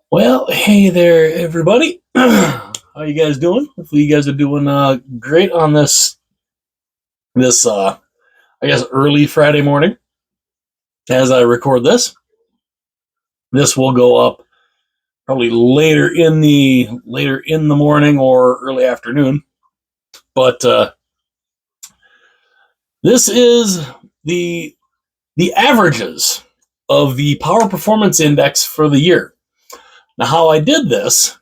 Well, hey there, everybody. How you guys doing? Hopefully, you guys are doing great on this I guess early Friday morning. As I record this, this will go up probably later in the morning or early afternoon. But this is the the averages of the Power Performance Index for the year. Now, how I did this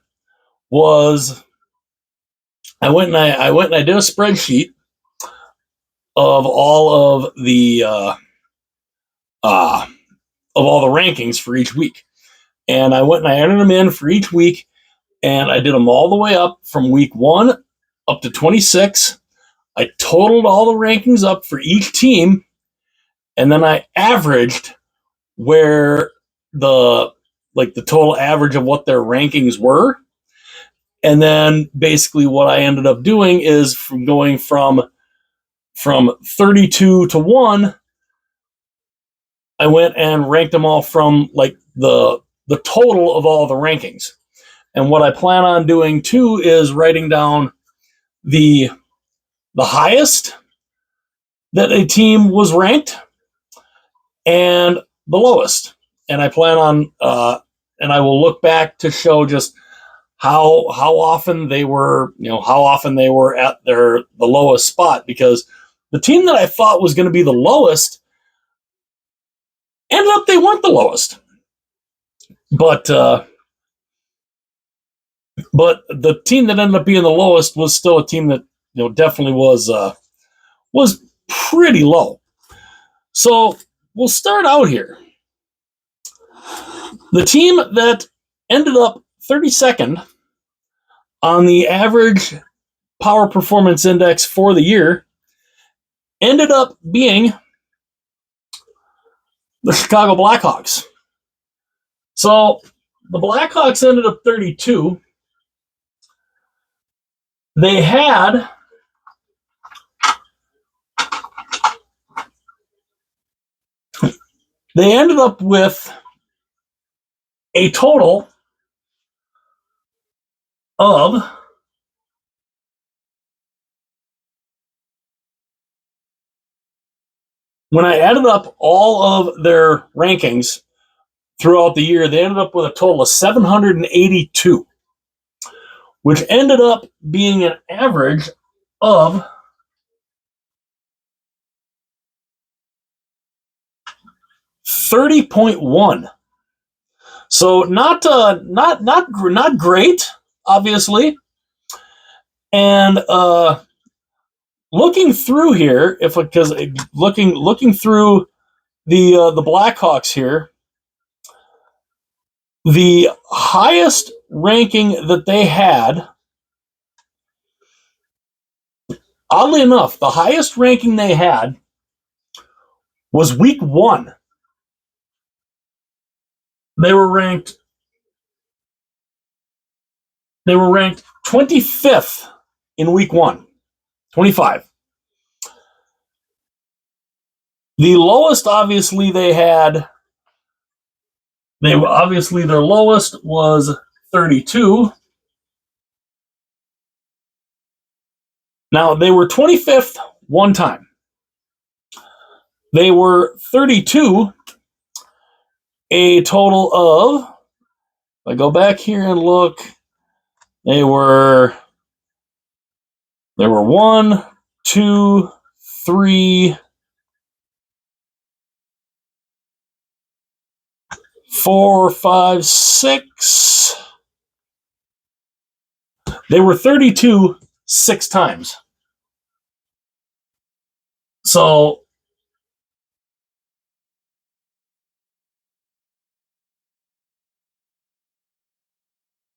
was I did a spreadsheet of uh, all the rankings for each week, and I went and I entered them in for each week, and I did them all the way up from week 1 up to 26. I totaled all the rankings up for each team, and then I averaged where the total average of what their rankings were. And then basically what I ended up doing is from going from 32 to 1, I went and ranked them all from like the total of all the rankings. And what I plan on doing too is writing down the highest that a team was ranked and the lowest. And I plan on and I will look back to show just how often they were, at the lowest spot, because the team that I thought was going to be the lowest ended up they weren't the lowest. But the team that ended up being the lowest was still a team that definitely was pretty low. So we'll start out here. The team that ended up 32nd on the average Power Performance Index for the year ended up being the Chicago Blackhawks. So the Blackhawks ended up 32. They ended up with a total of when I added up all of their rankings throughout the year, they ended up with a total of 782, which ended up being an average of 30.1. So not great, obviously. And looking through here, because looking through the Blackhawks here, the highest ranking that they had, oddly enough, the highest ranking they had was week 1. They were ranked 25th in week 1, 25. The lowest, obviously, their lowest was 32. Now, they were 25th one time. They were 32 a total of, if I go back here and look, they were 1, 2, 3, 4, 5, 6. They were 32 6 times.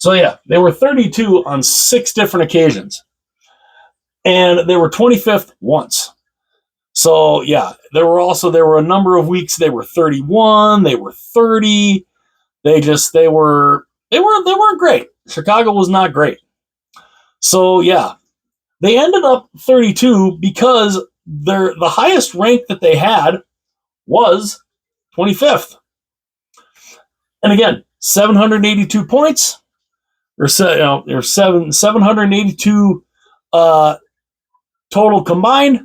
So yeah, they were 32 on 6 different occasions. And they were 25th once. So yeah, there were a number of weeks they were 31, they were 30. They weren't great. Chicago was not great. So yeah, they ended up 32 because the highest rank that they had was 25th. And again, 782 points, or 782 total combined,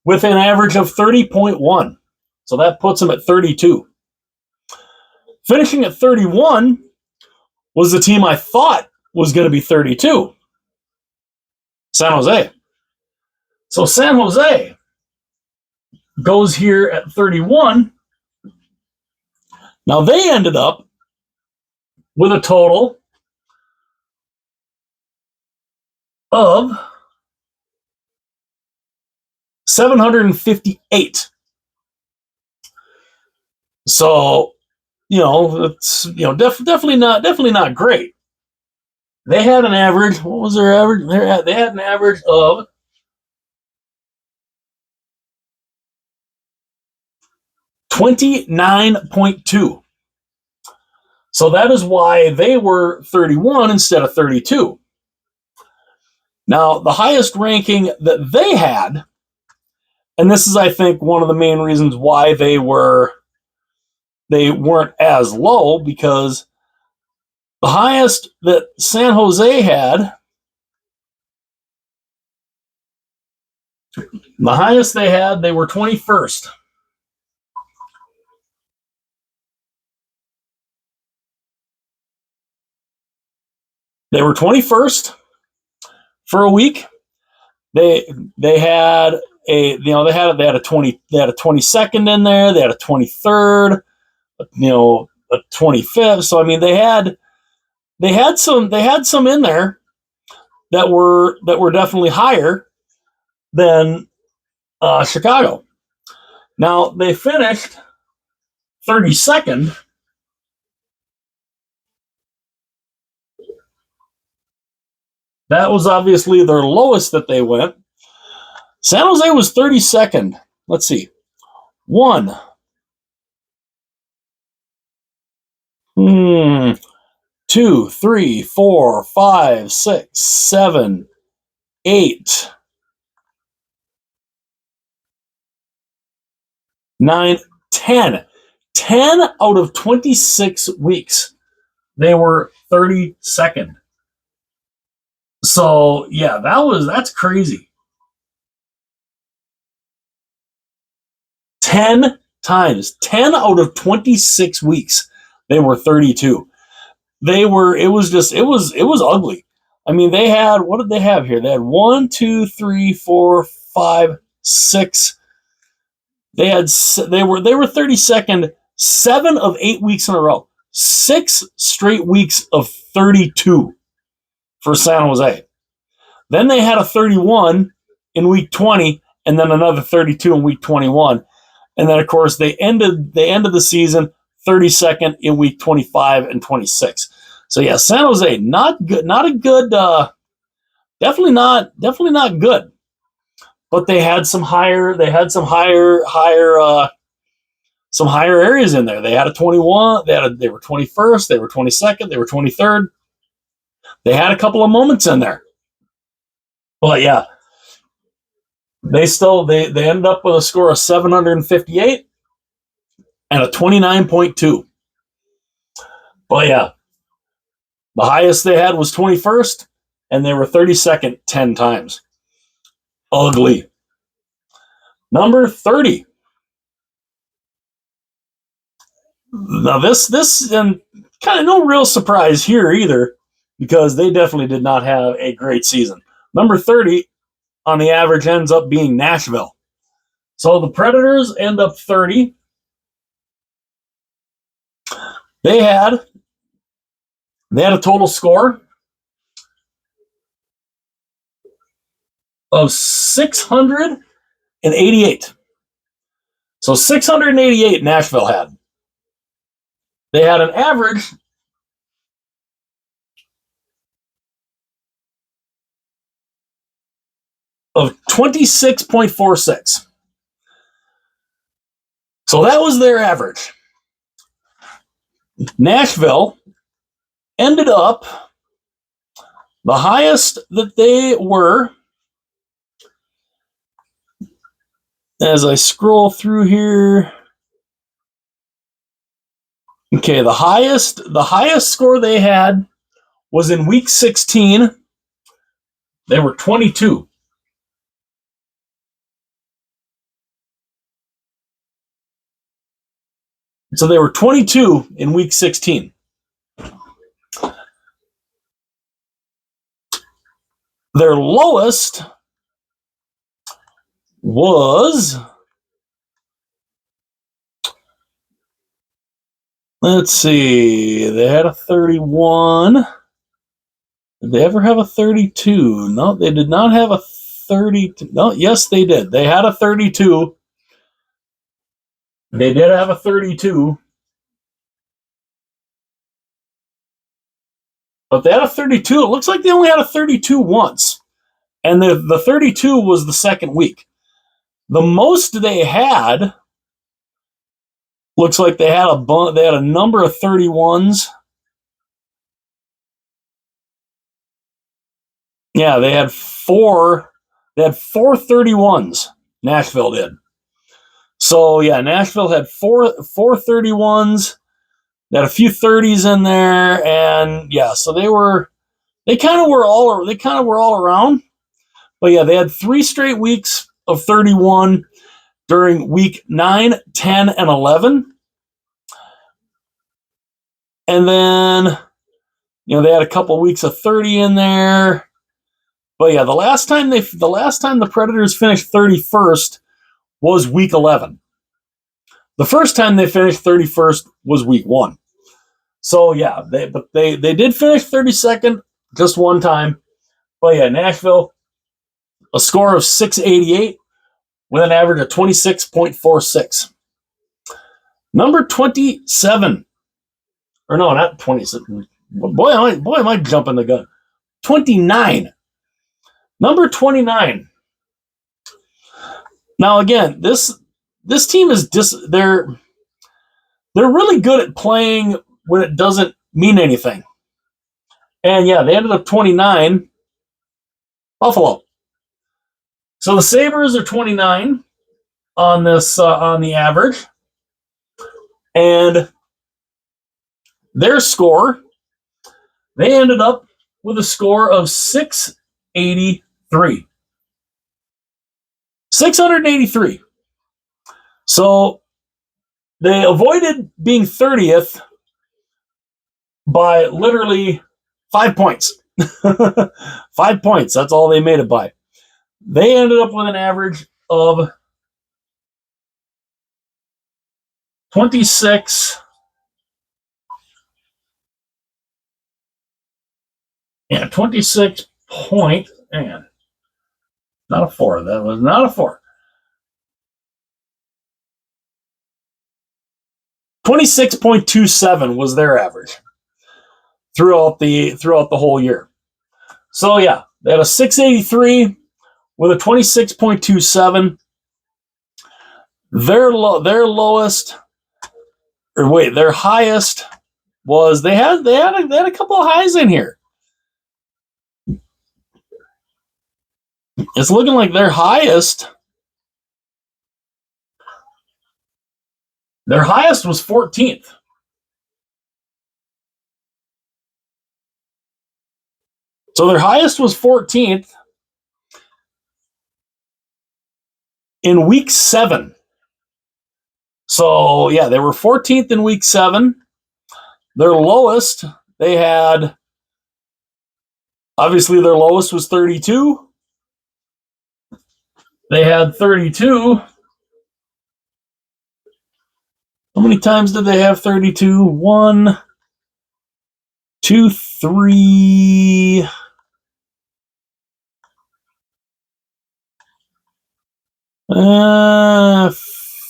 with an average of 30.1. So that puts them at 32. Finishing at 31 was the team I thought was going to be 32, San Jose. So San Jose goes here at 31. Now they ended up with a total of 758. So, it's definitely not great. They had an average. What was their average? They had an average of 29.2. So that is why they were 31 instead of 32. Now, the highest ranking that they had, and this is, I think, one of the main reasons why they weren't as low, because the highest that San Jose had, they were 21st. They were 21st for a week. They had a 22nd in there. They had a 23rd, a 25th. So I mean, they had some in there that were definitely higher than Chicago. Now they finished 32nd. That was obviously their lowest that they went. San Jose was 32nd. Let's see. 1, 2, 3, 4, 5, 6, 7, 8, 9, 10. 10 out of 26 weeks, they were 32nd. So yeah, that's crazy. 10 times, 10 out of 26 weeks, they were 32. It was ugly. I mean, they had, what did they have here? They had 1, 2, 3, 4, 5, 6. They were 32nd 7 of 8 weeks in a row. 6 straight weeks of 32 for San Jose. Then they had a 31 in week 20, and then another 32 in week 21. And then, of course, they ended the season 32nd in week 25 and 26. So yeah, San Jose, not good, not a good, definitely not good. But they had some higher areas in there. They had a 21. They were 21st. They were 22nd. They were 23rd. They had a couple of moments in there. But yeah, they ended up with a score of 758 and a 29.2. But yeah, the highest they had was 21st, and they were 32nd 10 times. Ugly. Number 30. Now this and kind of no real surprise here either, because they definitely did not have a great season. Number 30 on the average ends up being Nashville. So the Predators end up 30. They had a total score of 688. So 688 Nashville had. They had an average of 26.46. So that was their average. Nashville ended up, the highest that they were, as I scroll through here, Okay, the highest score they had was in week 16. They were 22. So they were 22 in week 16. Their lowest was, let's see, they had a 31. Did they ever have a 32? No, they did not have a 32. No, yes, they did. They had a 32. They did have a 32. But they had a 32. It looks like they only had a 32 once. And the 32 was the second week. The most they had, looks like they had a number of 31s. Yeah, they had four 31s. Nashville did. So yeah, Nashville had four 31s. They had a few 30s in there, and yeah, so they kind of were all around. But yeah, they had 3 straight weeks of 31 during week 9, 10, and 11. And then, they had a couple weeks of 30 in there. But yeah, the last time the Predators finished 31st was week 11. The first time they finished 31st was week 1. So yeah, they did finish 32nd just one time. But yeah, Nashville, a score of 688 with an average of 26.46. Number 27. Or no, not 27. Boy, am I jumping the gun. 29. Number 29. Now again, this team is they're really good at playing when it doesn't mean anything. And yeah, they ended up 29. Buffalo. So the Sabres are 29 on this on the average. And their score, they ended up with a score of 683. 683. So they avoided being 30th by literally 5 points. 5 points. That's all they made it by. They ended up with an average of 26. Yeah, 26 point. Man, not a 4. That was not a 4. 26.27 was their average throughout the whole year. So yeah, they had a 683 with a 26.27. Their lowest, or wait, their highest was they had a couple of highs in here. It's looking like their highest was 14th. So their highest was 14th in week 7. So yeah, they were 14th in week 7. Their lowest, they had, obviously their lowest was 32. They had 32. How many times did they have 32? 1, 2, 3.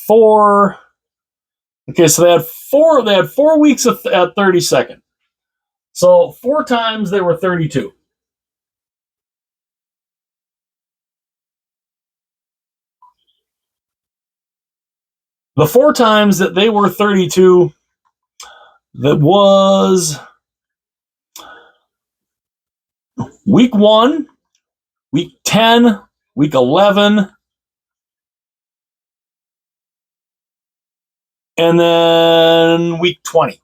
4. Okay, so they had 4 weeks at 32nd. So 4 times they were 32. The 4 times that they were 32, that was week 1, week 10, week 11, and then week 20.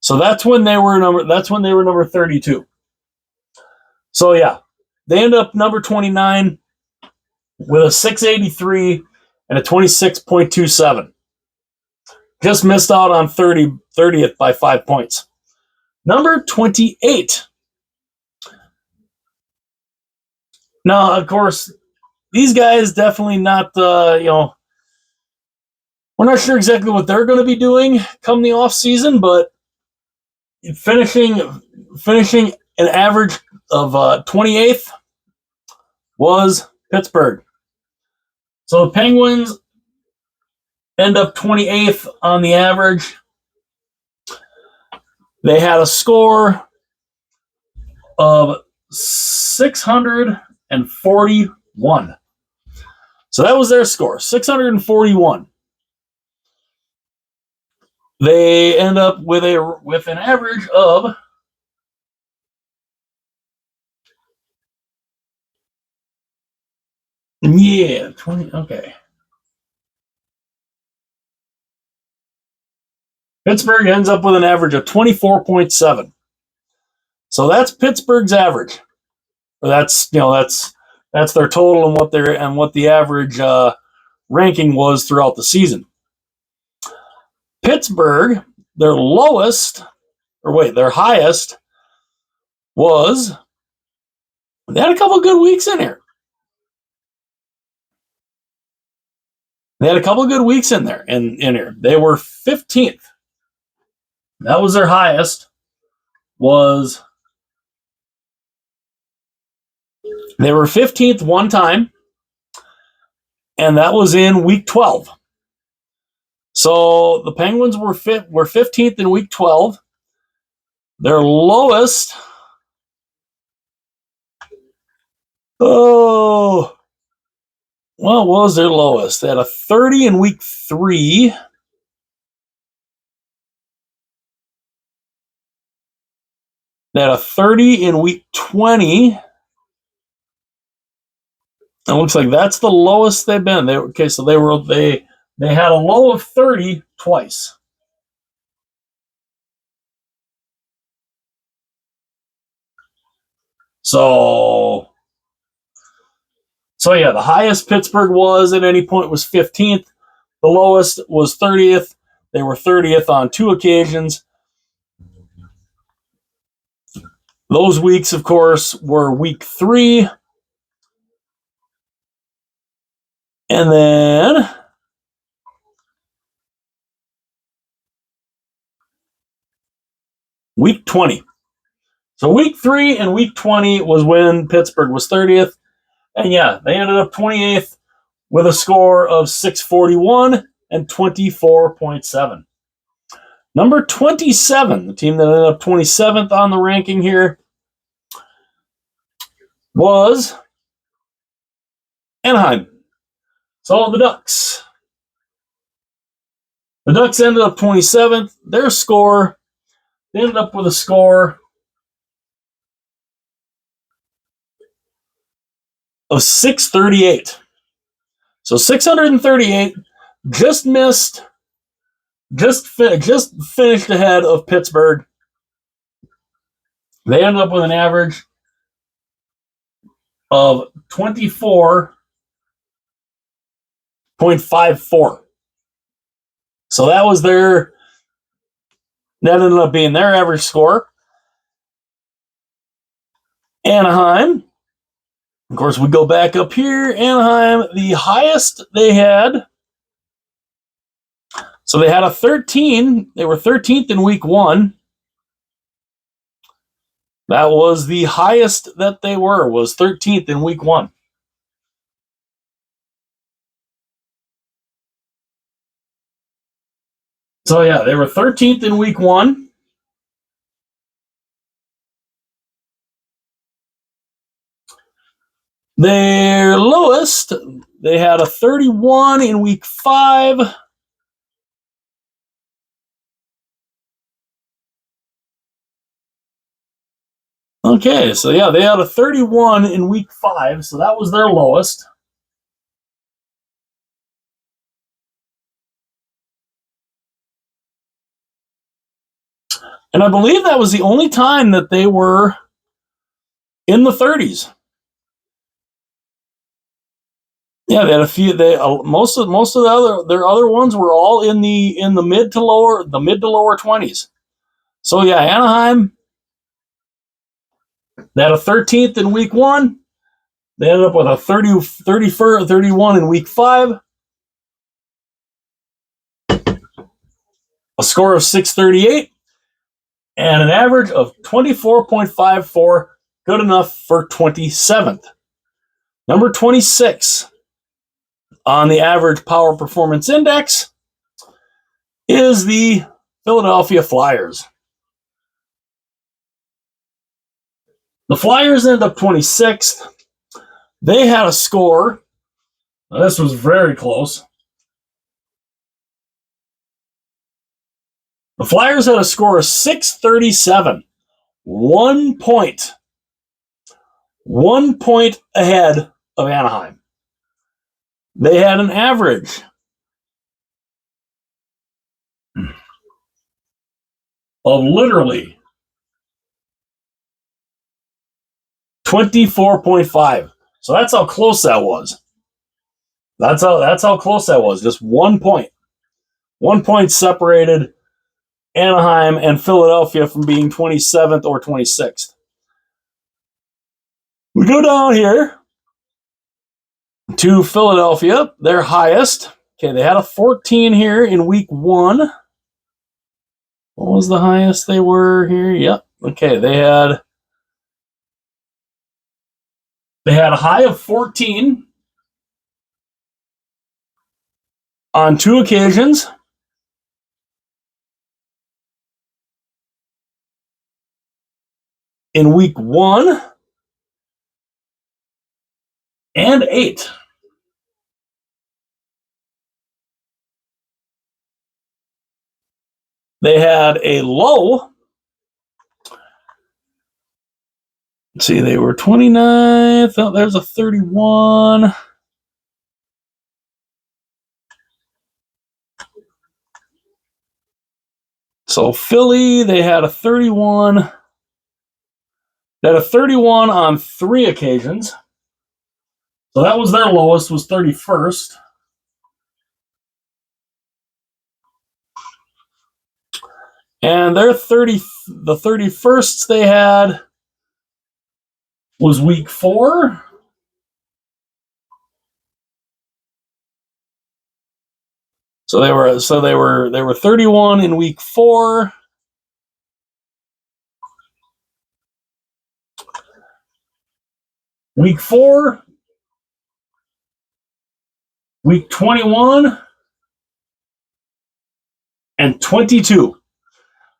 So that's when they were number 32. So yeah, they end up number 29 with a 683 and a 26.27. Just missed out on 30th by 5 points. Number 28. Now, of course, these guys definitely not, we're not sure exactly what they're going to be doing come the off season, but finishing an average of 28th was Pittsburgh. So the Penguins end up 28th on the average. They had a score of 641. So that was their score, 641. They end up with an average of 20. Okay. Pittsburgh ends up with an average of 24.7. So that's Pittsburgh's average. Or that's their total and what the average ranking was throughout the season. Pittsburgh, their highest was, they had a couple good weeks in here. They had a couple good weeks in there in here. They were 15th. That was their highest. They were 15th one time, and that was in week 12. So the Penguins were 15th in week 12. Their lowest, what was their lowest? They had a 30 in week 3. They had a 30 in week 20. It looks like that's the lowest they've been. They had a low of 30 twice. So yeah, the highest Pittsburgh was at any point was 15th. The lowest was 30th. They were 30th on 2 occasions. Those weeks, of course, were week 3. And then week 20. So week 3 and week 20 was when Pittsburgh was 30th. And yeah, they ended up 28th with a score of 641 and 24.7. Number 27, the team that ended up 27th on the ranking here, was Anaheim. So the Ducks. The Ducks ended up 27th. They ended up with a score of 638. So 638, just finished ahead of Pittsburgh. They ended up with an average of 24.54. So that ended up being their average score. Anaheim, of course, we go back up here. Anaheim, the highest they had. So they had a 13. They were 13th in week 1. That was the highest that they was 13th in week 1. So yeah, they were 13th in week 1. Their lowest, they had a 31 in week 5. Okay, so yeah, they had a 31 in week 5, so that was their lowest. And I believe that was the only time that they were in the 30s. Yeah, they had a few. Most of their other ones were all in the mid to lower 20s. So yeah, Anaheim, they had a 13th in week 1. They ended up with a 31 in week 5. A score of 638 and an average of 24.54, good enough for 27th. Number 26 on the average power performance index is the Philadelphia Flyers. The Flyers end up 26th. They had a score. This was very close. The Flyers had a score of 637. 1 point. 1 point ahead of Anaheim. They had an average of literally 24.5. So that's how close that was. That's how close that was. Just 1 point. 1 point separated Anaheim and Philadelphia from being 27th or 26th. We go down here to Philadelphia, their highest. Okay, they had a 14 here in week 1. What was the highest they were here? Yep. Okay, they had a high of 14 on 2 occasions. In week 1 and 8. They had a low. Let's see, they were 29th. Oh, there's a 31. So Philly, they had a 31. They had a 31 on 3 occasions. So that was their lowest, was 31st. And their the 31st they had was week 4. So they were 31 in week 4. Week 4, week 21, and 22.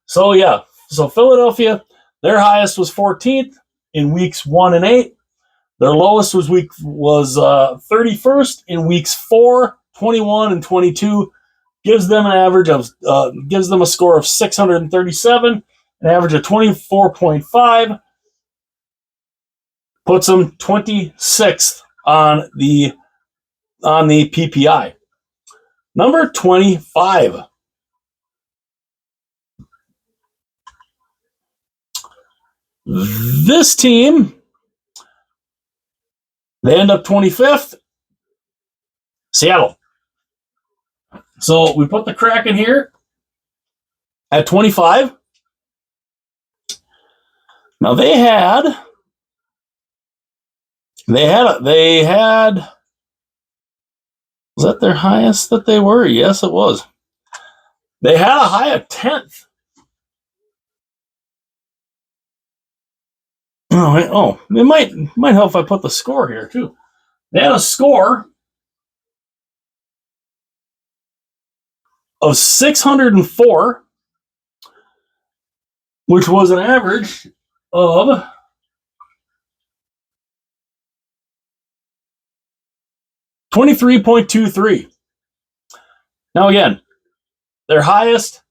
So yeah, so Philadelphia, their highest was 14th in weeks 1 and 8. Their lowest was 31st in weeks 4, 21, and 22. Gives them a score of 637, an average of 24.5. Puts them 26th on the PPI. Number 25. This team, they end up 25th. Seattle. So we put the Kraken here at 25. Now they had was that their highest that they were? Yes, it was. They had a high of 10th. Oh, it might help if I put the score here too. They had a score of 604, which was an average of 23.23. Now again, their highest,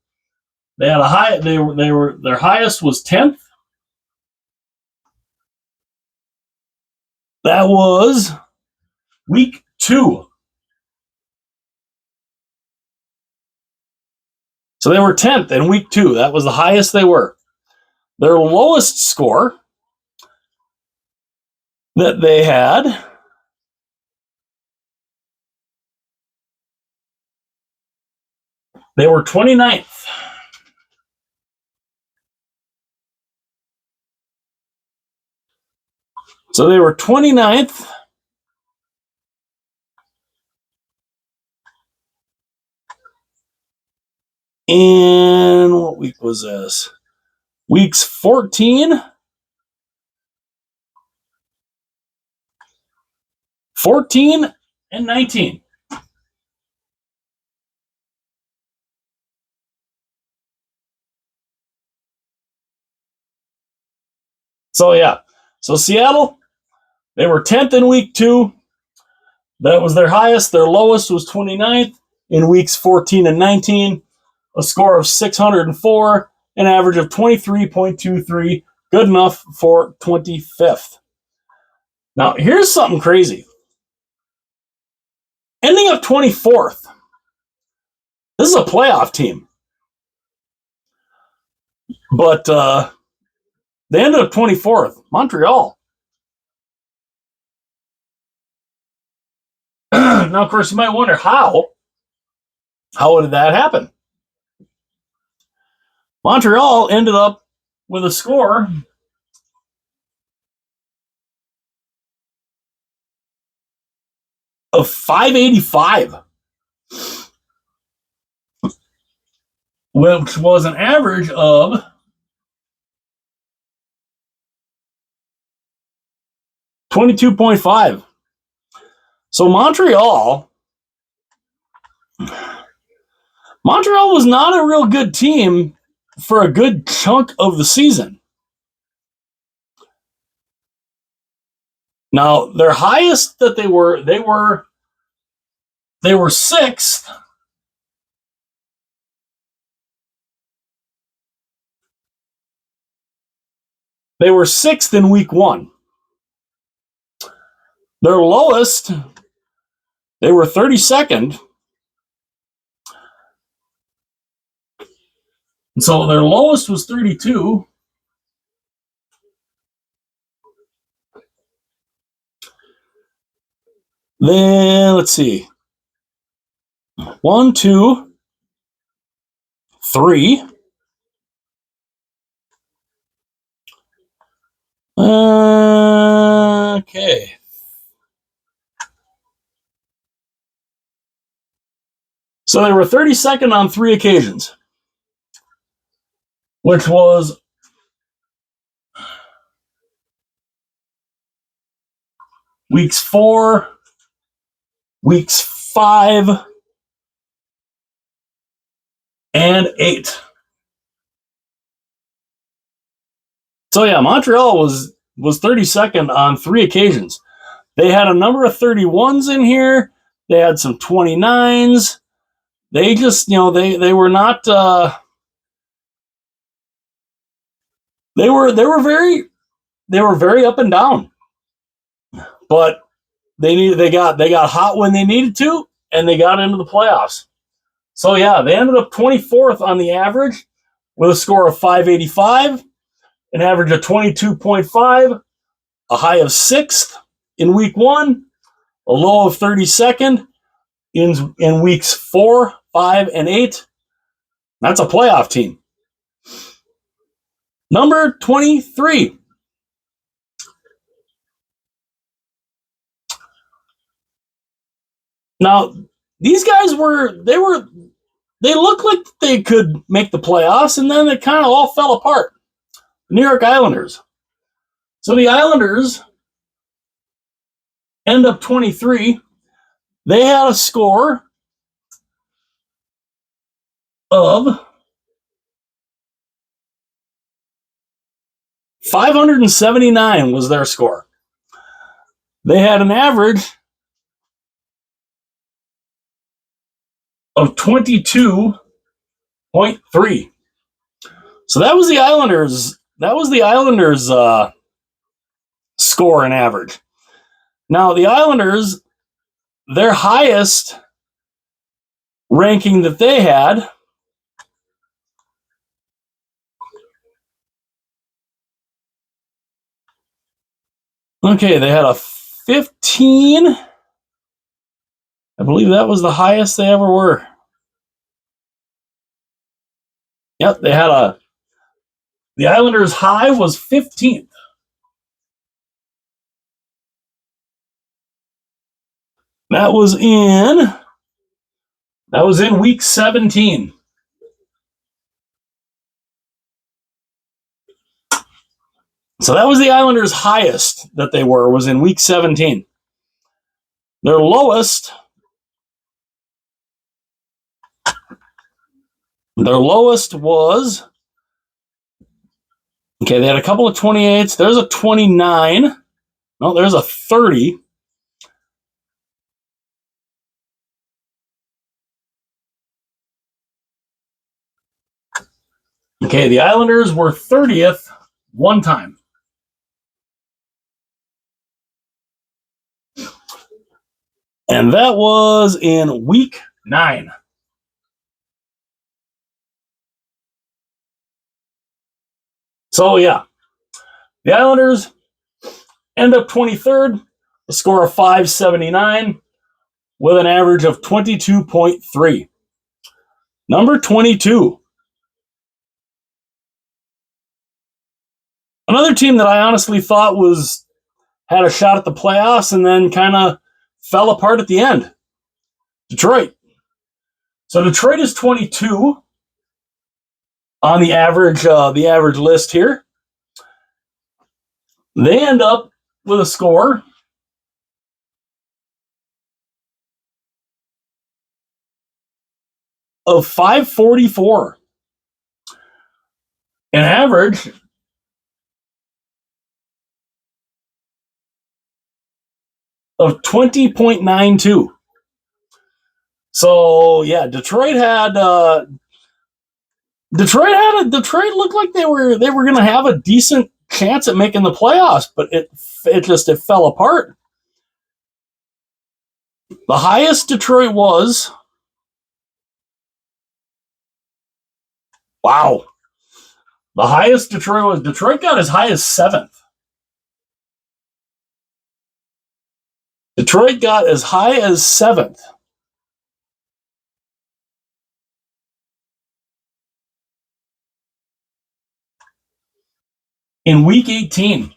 they had a high. Their highest was 10th. That was week 2. So they were 10th in week 2. That was the highest they were. Their lowest score that they had they were 29th. So they were 29th. In what week was this? Weeks 14 and 19. So yeah. So Seattle, they were 10th in week 2. That was their highest. Their lowest was 29th in weeks 14 and 19. A score of 604, an average of 23.23, good enough for 25th. Now, here's something crazy. Ending up 24th. This is a playoff team. But they ended up 24th. Montreal. Now, of course, you might wonder how. How did that happen? Montreal ended up with a score of 585, which was an average of 22.5. So Montreal was not a real good team for a good chunk of the season. Now, their highest that they were 6th. They were 6th in week 1. Their lowest, they were 32nd. And so their lowest was 32. Then let's see. 1, 2, 3. Okay. So they were 32nd on 3 occasions, which was weeks 4, weeks 5, and 8. So yeah, Montreal was 32nd on 3 occasions. They had a number of 31s in here. They had some 29s. They just, they were not. They were very up and down. But they got hot when they needed to, and they got into the playoffs. So yeah, they ended up 24th on the average with a score of 585, an average of 22.5, a high of 6th in week 1, a low of 32nd in weeks 4, 5, and 8. That's a playoff team. Number 23. Now, these guys they looked like they could make the playoffs, and then it kind of all fell apart. The New York Islanders. So the Islanders end up 23. They had a score of 579 was their score. They had an average of 22.3. So that was the Islanders. Score and average. Now the Islanders, their highest ranking that they had Okay, they had a 15. I believe that was the highest they ever were. Yep, they had the Islanders' high was 15th. That was in week 17. So that was the Islanders' highest that they were, was in week 17. Their lowest was, okay, they had a couple of 28s. There's a 29. No, there's a 30. Okay, the Islanders were 30th one time. And that was in week 9. So, yeah, the Islanders end up 23rd, a score of 579 with an average of 22.3. Number 22. Another team that I honestly thought had a shot at the playoffs and then kind of fell apart at the end. Detroit. So Detroit is 22 on the average list here. They end up with a score of 544. An average of 20.92. So yeah, Detroit looked like they were going to have a decent chance at making the playoffs, but it fell apart. The highest Detroit was, wow. The highest Detroit got as high as 7th. Detroit got as high as 7th. In week 18.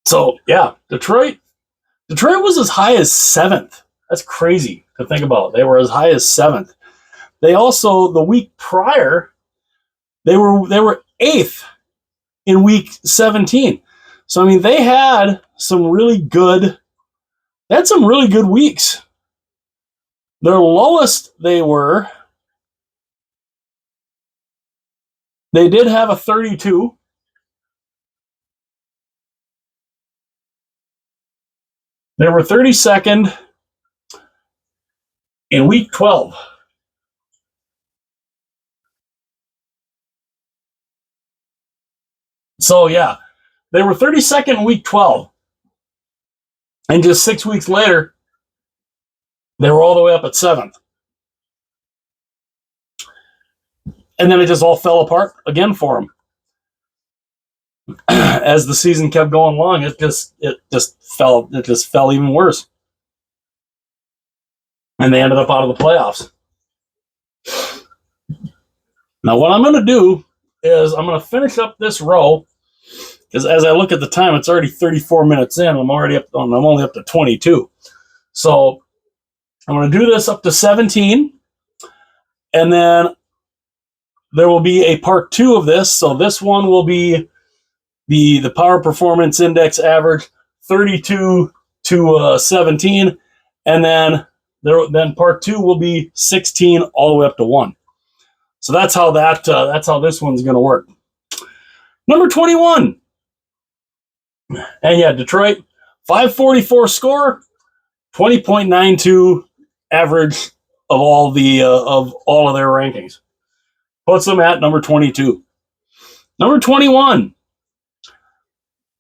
So, yeah, Detroit was as high as 7th. That's crazy to think about. They were as high as 7th. They also, the week prior, they were 8th in week 17. So, I mean, they had some really good weeks. Their lowest they did have a 32. They were 32nd in week 12. So, yeah, they were 32nd in week 12. And just 6 weeks later, they were all the way up at 7th. And then it just all fell apart again for them. As the season kept going along, it just fell even worse. And they ended up out of the playoffs. Now, what I'm going to do is I'm going to finish up this row, because as I look at the time, it's already 34 minutes in. I'm only up to 22. So I'm going to do this up to 17, and then there will be a part 2 of this. So this one will be the Power Performance Index average, 32 to 17, and then part 2 will be 16 all the way up to 1. So that's how this one's going to work. Number 21. And yeah, Detroit, 544 score, 20.92 average of all of their rankings. Puts them at number 22. Number 21.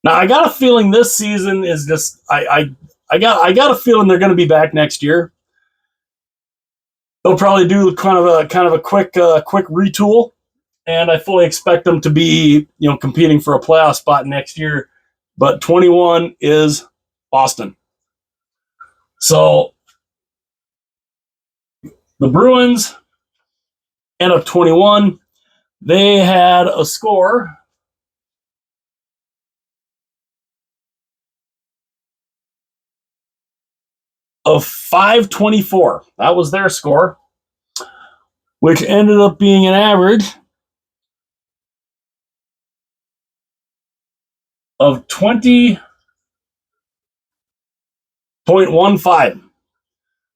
Now I got a feeling this season is just I got a feeling they're going to be back next year. they'll probably do kind of a quick retool, and I fully expect them to be competing for a playoff spot next year. But 21 is Boston. So the Bruins end up 21. They had a score of 524. That was their score, which ended up being an average of 20.15.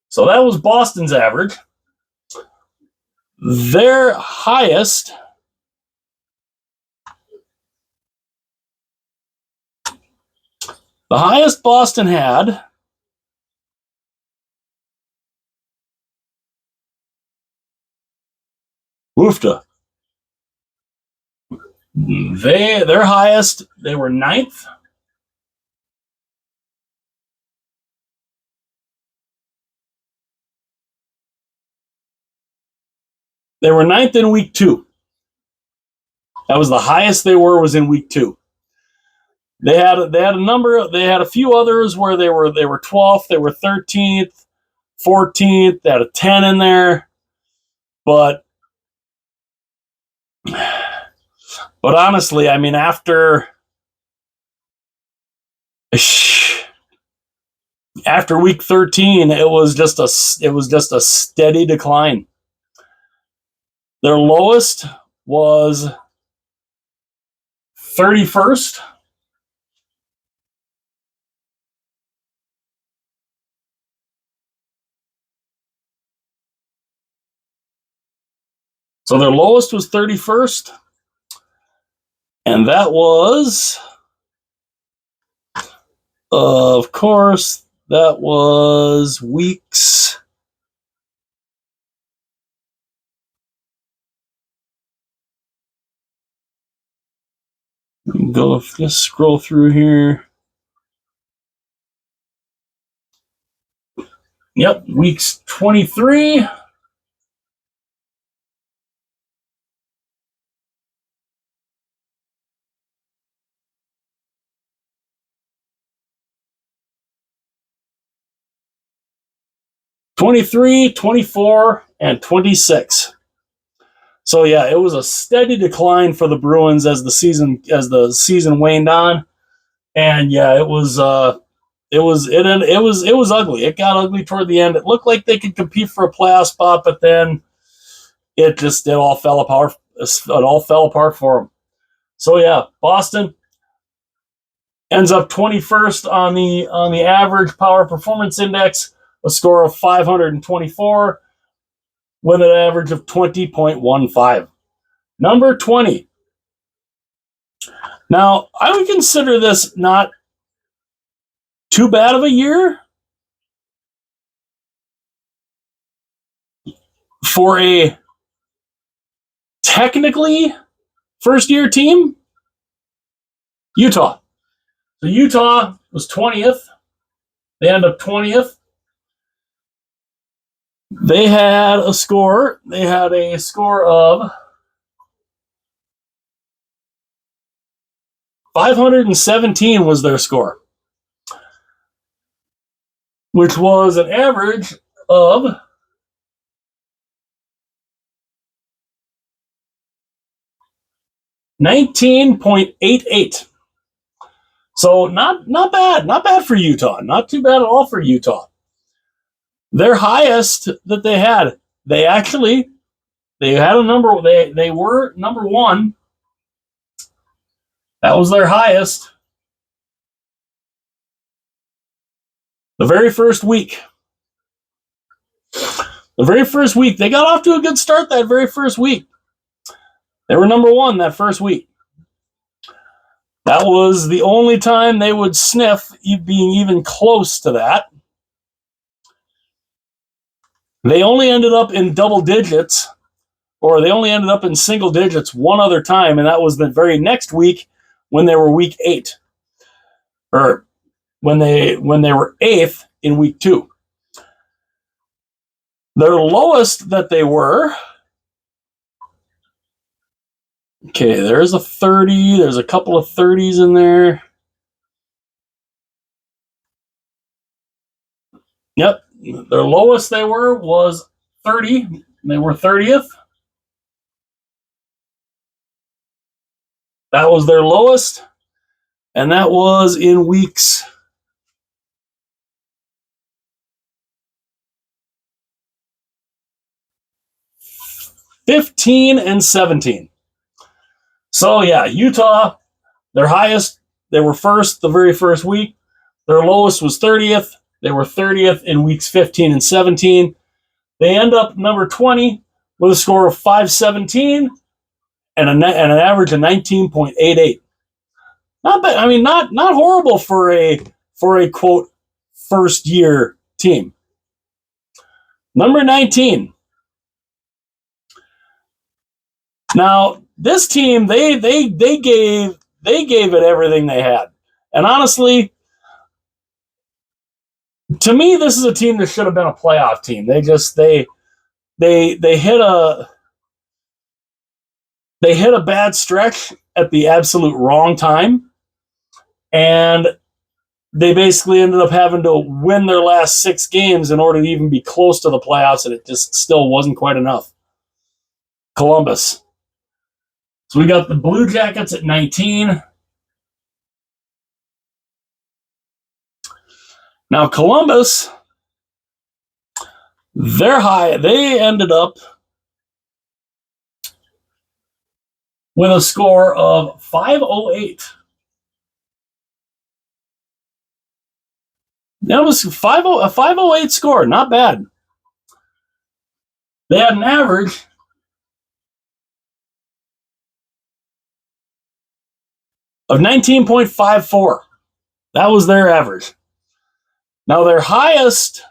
So that was Boston's average. Their highest Boston had woofta. Their highest, they were ninth. They were ninth in week 2. That was the highest they was in week 2. They had a few others where they were 12th, they were 13th, 14th, they had a 10 in there. But honestly, I mean, after week 13, it was just a steady decline. Their lowest was 31st. So their lowest was 31st. And that was, of course, that was weeks. Just scroll through here. Yep, weeks 23. '23, 24, and 26. So yeah, it was a steady decline for the Bruins as the season waned on, and yeah, it was ugly. It got ugly toward the end. It looked like they could compete for a playoff spot, but then it all fell apart. It all fell apart for them. So yeah, Boston ends up 21st on the average power performance index, a score of 524, with an average of 20.15. Number 20. Now, I would consider this not too bad of a year for a technically first-year team. Utah. So Utah was 20th. They end up 20th. They had a score. They had a score of 517 was their score, which was an average of 19.88. So not bad for Utah. Not too bad at all for Utah. Their highest that they had, they had a number. They were number 1. That was their highest. The very first week. They got off to a good start that very first week. They were number 1 that first week. That was the only time they would sniff being even close to that. They only ended up in double digits, or they only ended up in single digits one other time, and that was the very next week when they were week 8. Or when they were 8th in week 2. Their lowest that they were, okay, there's a 30. There's a couple of 30s in there. Yep, their lowest they were was 30. They were 30th. That was their lowest, and that was in weeks 15 and 17. So yeah, Utah, their highest, they were first the very first week. Their lowest was 30th. They were 30th in weeks 15 and 17. They end up number 20 with a score of 517 and an average of 19.88. Not bad. I mean, not horrible for a quote first year team. Number 19. Now, this team, they gave it everything they had. And honestly, to me, this is a team that should have been a playoff team. They hit a bad stretch at the absolute wrong time, and they basically ended up having to win their last 6 games in order to even be close to the playoffs, and it just still wasn't quite enough. Columbus. So we got the Blue Jackets at 19. Now Columbus, they ended up with a score of 508. That was a 508 score, not bad. They had an average of 19.54. That was their average. Now, their highest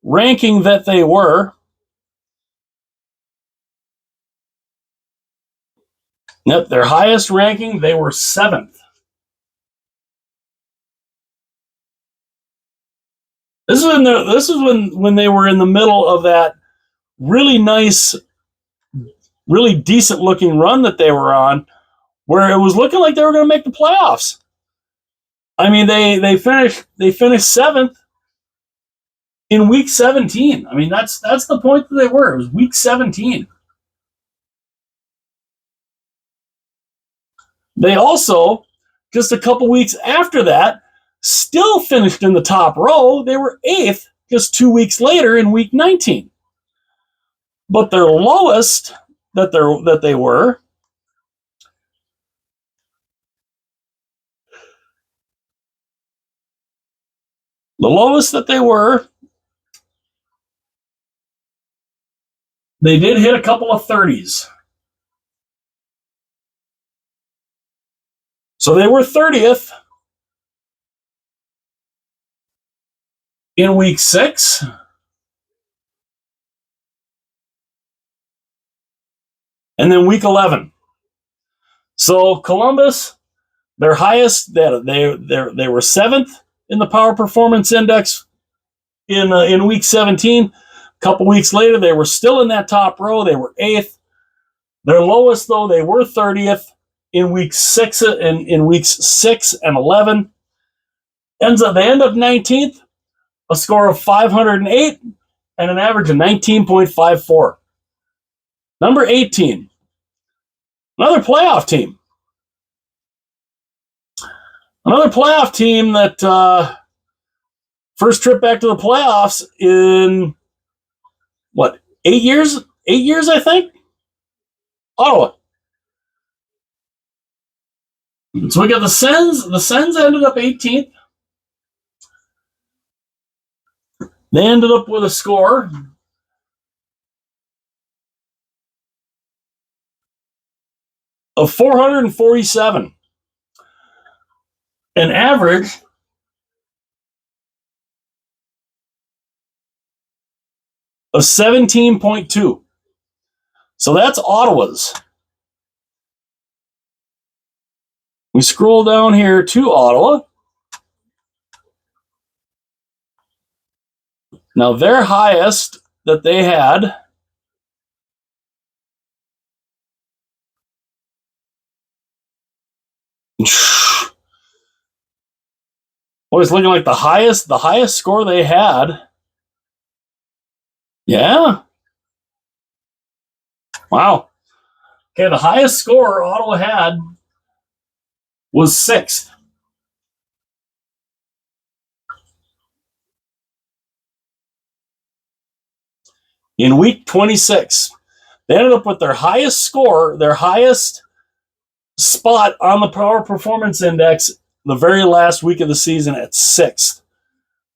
ranking that they were, their highest ranking, they were 7th. This is when they were in the middle of that really nice, really decent looking run that they were on, where it was looking like they were going to make the playoffs. I mean, they finished 7th in week 17. I mean, that's the point that they were. It was week 17. They also, just a couple weeks after that, still finished in the top row. They were 8th just 2 weeks later in week 19. But their lowest that they were, the lowest that they were, they did hit a couple of 30s. So they were 30th in week 6. And then week 11. So Columbus, their highest, they were 7th in the Power Performance Index in week 17. A couple weeks later, they were still in that top row. They were 8th. Their lowest, though, they were 30th in week 6 and in weeks 6 and 11. They end up 19th, a score of 508 and an average of 19.54. Number 18, another playoff team. Another playoff team that first trip back to the playoffs in, 8 years? 8 years, I think? Ottawa. So we got the Sens. The Sens ended up 18th. They ended up with a score of 447. An average of 17.2. So that's Ottawa's. We scroll down here to Ottawa. Now their highest that they had always looking like the highest score they had. Yeah. Wow. Okay, the highest score Ottawa had was 6th. In week 26. They ended up with their highest score, their highest spot on the Power Performance Index the very last week of the season at 6th.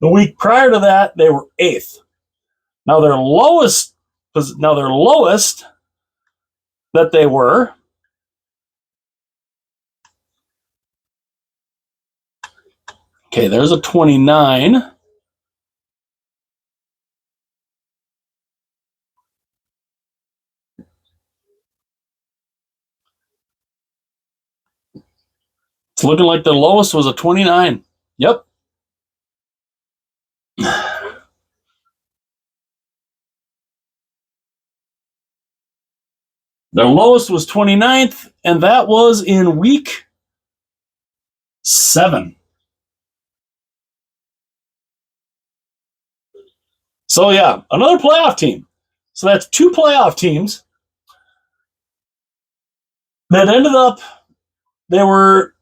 The week prior to that, they were 8th. Now their lowest that they were, okay, there's a 29. It's looking like the lowest was a 29. Yep. Their lowest was 29th, and that was in week 7. So, yeah, another playoff team. So that's 2 playoff teams that ended up, they were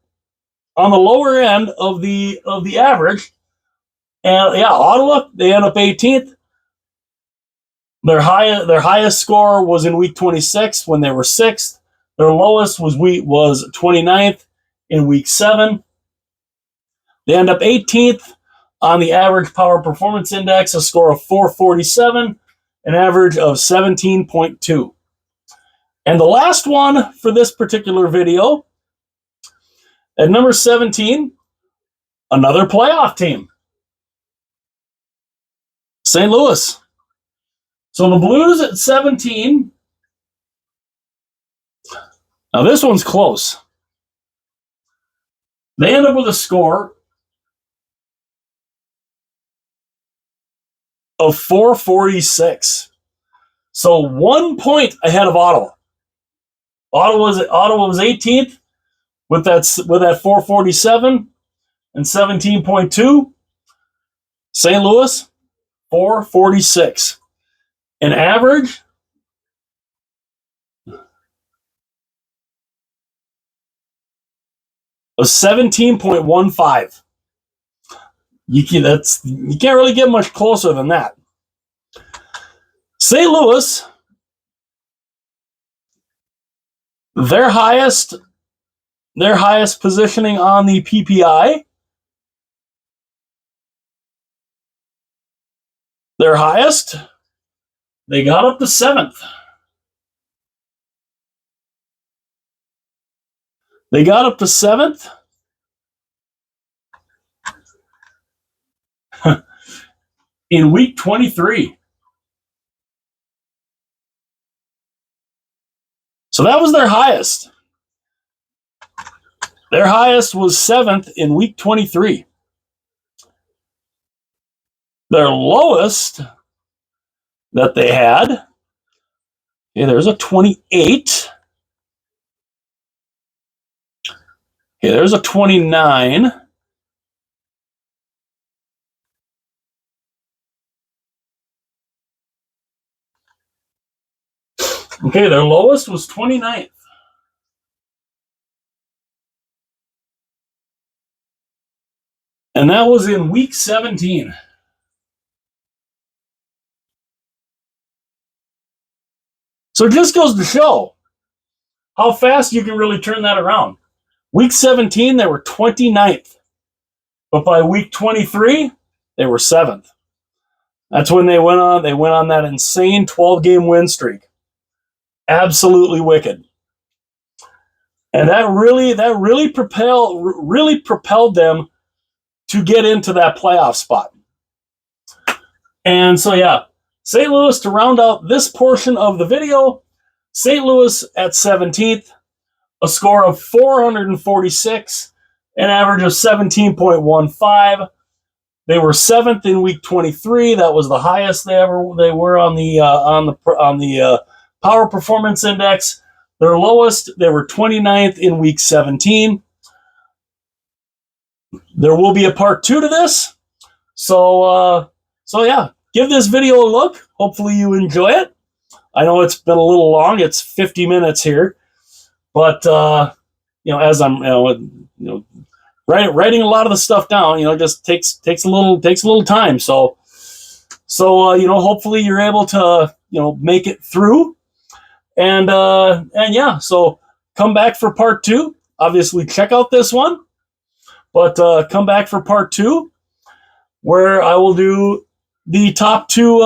on the lower end of the average. And, yeah, Ottawa, they end up 18th. Their highest score was in week 26 when they were 6th. Their lowest was 29th in week 7. They end up 18th on the average Power Performance Index, a score of 447, an average of 17.2. And the last one for this particular video, at number 17, another playoff team, St. Louis. So the Blues at 17. Now this one's close. They end up with a score of 446. So 1 point ahead of Ottawa. Ottawa was 18th with that 447 and 17.2. St. Louis 446. An average of 17.15. You can't really get much closer than that. St. Louis, their highest positioning on the PPI, their highest, they got up to 7th. They got up to 7th. In week 23. So that was their highest. Their highest was 7th in week 23. Their lowest that they had, okay, there's a 28. Okay, there's a 29. Okay, their lowest was 29th. And that was in week 17. So it just goes to show how fast you can really turn that around. Week 17, they were 29th. But by week 23, they were 7th. That's when they went on that insane 12-game win streak. Absolutely wicked. And that really propelled them to get into that playoff spot. And so, yeah, St. Louis, to round out this portion of the video, St. Louis at 17th, a score of 446, an average of 17.15. They were 7th in week 23. That was the highest they were on the Power Performance Index. Their lowest, they were 29th in week 17. There will be a part 2 to this. So yeah, give this video a look. Hopefully you enjoy it. I know it's been a little long. It's 50 minutes here, but as I'm writing a lot of the stuff down, just takes a little time. So hopefully you're able to make it through, and yeah. So come back for part 2. Obviously, check out this one, but come back for part 2, where I will do the top two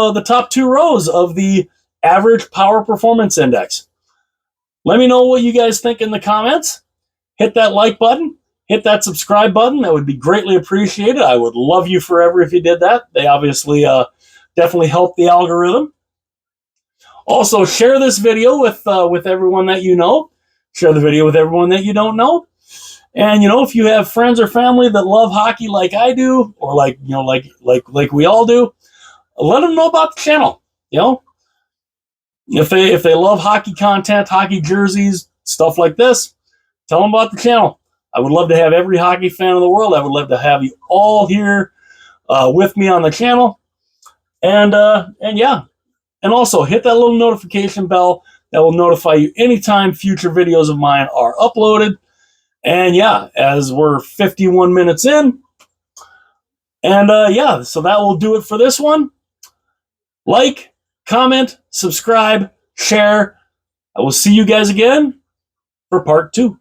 rows of the average Power Performance Index. Let me know what you guys think in the comments. Hit that like button. Hit that subscribe button. That would be greatly appreciated. I would love you forever if you did that. They obviously definitely help the algorithm. Also, share this video with everyone that you know. Share the video with everyone that you don't know. And if you have friends or family that love hockey like I do, or like we all do, let them know about the channel. If they love hockey content, hockey jerseys, stuff like this, tell them about the channel. I would love to have every hockey fan in the world. I would love to have you all here with me on the channel. And yeah. And also hit that little notification bell that will notify you anytime future videos of mine are uploaded. And yeah, as we're 51 minutes in. And yeah, so that will do it for this one. Like, comment, subscribe, share. I will see you guys again for part 2.